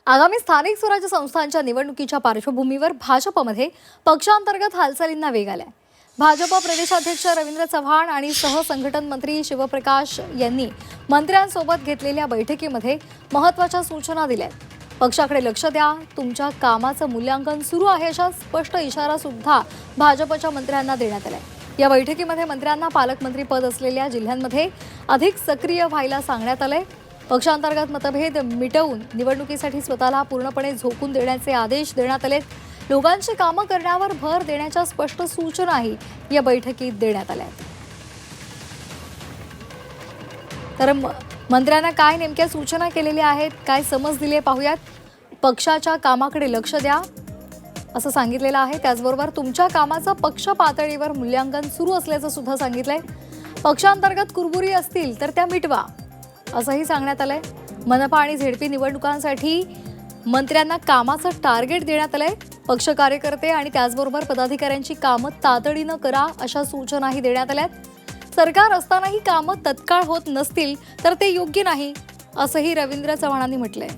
आगामी स्थानिक स्वराज्य संस्थांच्या निवडणुकीच्या पार्श्वभूमीवर भाजपमध्ये पक्षांतर्गत हालचालींना वेग आलाय। भाजप प्रदेशाध्यक्ष रवींद्र चव्हाण आणि सहसंघटन मंत्री शिवप्रकाश यांनी मंत्र्यांसोबत घेतलेल्या बैठकीमध्ये महत्त्वाच्या सूचना दिल्या। पक्षाकडे लक्ष द्या, तुमच्या कामाचं मूल्यांकन सुरू आहे अशा स्पष्ट इशारा सुद्धा भाजपच्या मंत्र्यांना देण्यात आलाय। या बैठकीमध्ये मंत्र्यांना पालकमंत्री पद असलेल्या जिल्ह्यांमध्ये अधिक सक्रिय व्हायला सांगण्यात आले। पक्षांतर्गत मतभेद मिटवून निवडणुकीसाठी स्वतःला पूर्णपणे झोकून देण्याचे आदेश देण्यात आले। लोकांची कामं करण्यावर भर देण्याच्या स्पष्ट सूचनाही या बैठकीत देण्यात आल्या। तर मंत्र्यांना काय नेमक्या सूचना केलेल्या आहेत, काय समज दिले पाहूयात। पक्षाच्या कामाकडे लक्ष द्या असं सांगितलेलं आहे। त्याचबरोबर तुमच्या कामाचं पक्ष पातळीवर मूल्यांकन सुरू असल्याचं सुद्धा सांगितलंय। पक्षांतर्गत कुरबुरी असतील तर त्या मिटवा असंही सांगण्यात आलंय। मनपा आणि झेडपी निवडणुकांसाठी मंत्र्यांना कामाचं टार्गेट देण्यात आलंय। पक्ष कार्यकर्ते आणि त्याचबरोबर पदाधिकाऱ्यांची कामं तातडीनं करा अशा सूचनाही देण्यात आल्यात। सरकार असतानाही कामं तत्काळ होत नसतील तर ते योग्य नाही असंही रवींद्र चव्हाणांनी म्हटलंय।